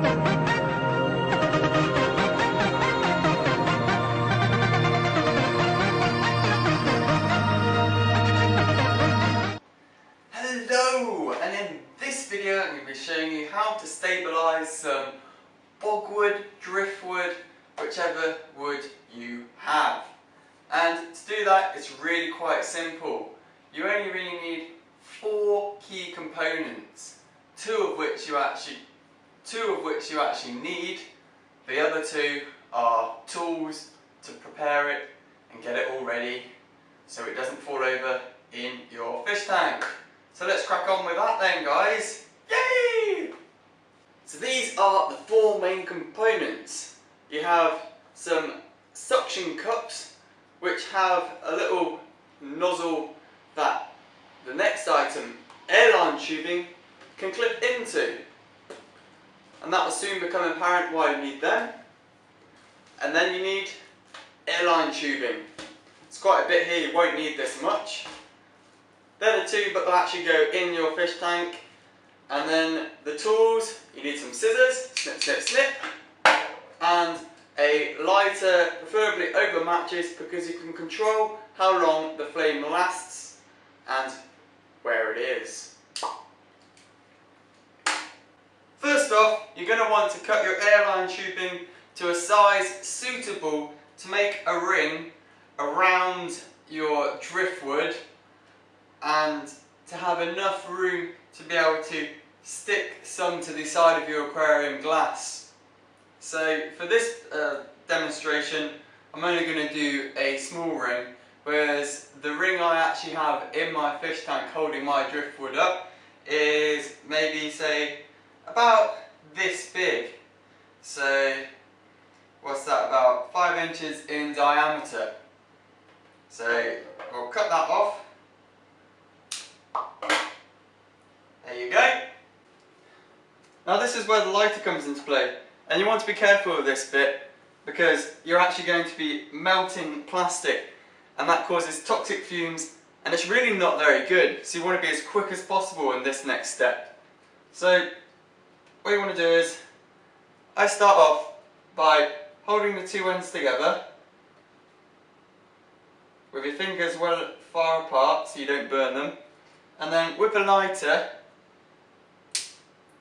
Hello, and in this video I'm going to be showing you how to stabilise some bogwood, driftwood, whichever wood you have. And to do that it's really quite simple. You only really need 4 key components, two of which you actually need. The other 2 are tools to prepare it and get it all ready so it doesn't fall over in your fish tank. So let's crack on with that then, guys. Yay! So these are the 4 main components. You have some suction cups which have a little nozzle that the next item, airline tubing, can clip into. And that will soon become apparent why you need them. And then you need airline tubing. It's quite a bit here, you won't need this much. They're the 2 but they'll actually go in your fish tank. And then the tools, you need some scissors, snip, snip, snip, and a lighter, preferably over matches, because you can control how long the flame lasts and where it is. First off, you're going to want to cut your airline tubing to a size suitable to make a ring around your driftwood and to have enough room to be able to stick some to the side of your aquarium glass. So for this demonstration I'm only going to do a small ring, whereas the ring I actually have in my fish tank holding my driftwood up is maybe, say, about this big. So what's that, about 5 inches in diameter. So we'll cut that off. There you go. Now this is where the lighter comes into play, and you want to be careful with this bit because you're actually going to be melting plastic and that causes toxic fumes and it's really not very good, so you want to be as quick as possible in this next step. So what you want to do is, I start off by holding the 2 ends together with your fingers well far apart so you don't burn them, and then with the lighter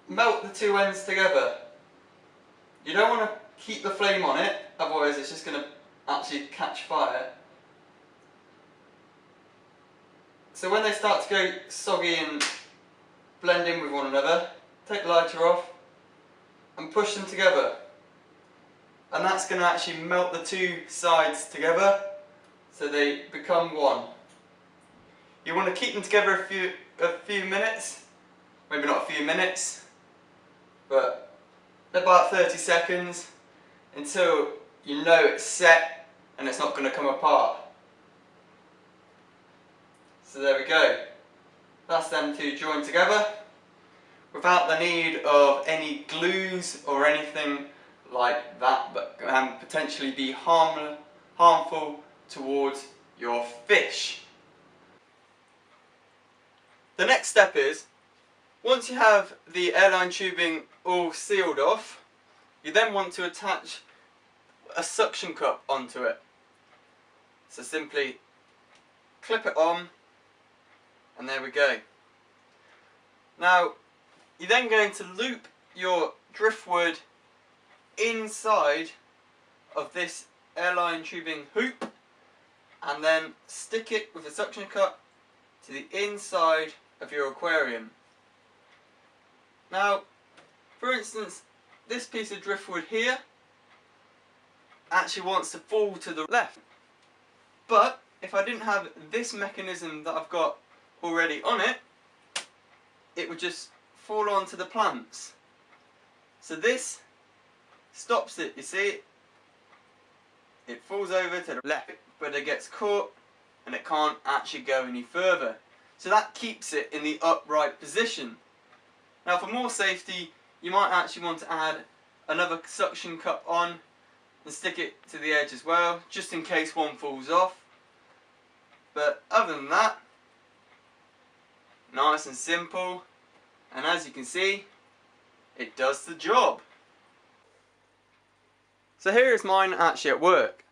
melt the 2 ends together. You don't want to keep the flame on it, otherwise it's just going to actually catch fire. So when they start to go soggy and blend in with one another, take the lighter off and push them together, and that's going to actually melt the 2 sides together so they become one. You want to keep them together a few minutes, maybe not a few minutes, but about 30 seconds until you know it's set and it's not going to come apart. So there we go. That's them 2 joined together without the need of any glues or anything like that, but can potentially be harmful towards your fish. The next step is, once you have the airline tubing all sealed off, you then want to attach a suction cup onto it. So simply clip it on, and there we go. Now you're then going to loop your driftwood inside of this airline tubing hoop and then stick it with a suction cup to the inside of your aquarium. Now, for instance, this piece of driftwood here actually wants to fall to the left, but if I didn't have this mechanism that I've got already on it, it would just fall onto the plants. So this stops it, you see, it falls over to the left, but it gets caught and it can't actually go any further. So that keeps it in the upright position. Now for more safety, you might actually want to add another suction cup on and stick it to the edge as well, just in case one falls off. But other than that, nice and simple, and as you can see, it does the job. So here is mine actually at work.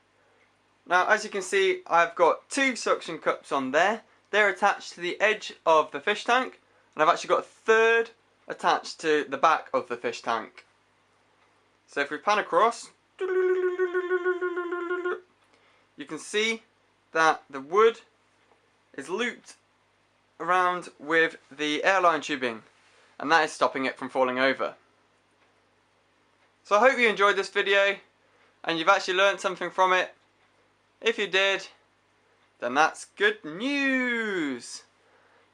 Now as you can see, I've got 2 suction cups on there. They're attached to the edge of the fish tank, and I've actually got a third attached to the back of the fish tank. So if we pan across, you can see that the wood is looped around with the airline tubing, and that is stopping it from falling over. So I hope you enjoyed this video and you've actually learned something from it. If you did, then that's good news,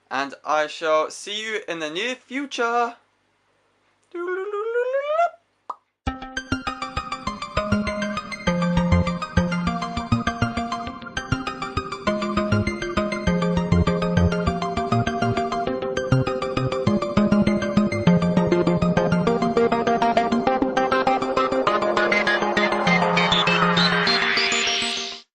and I shall see you in the near future.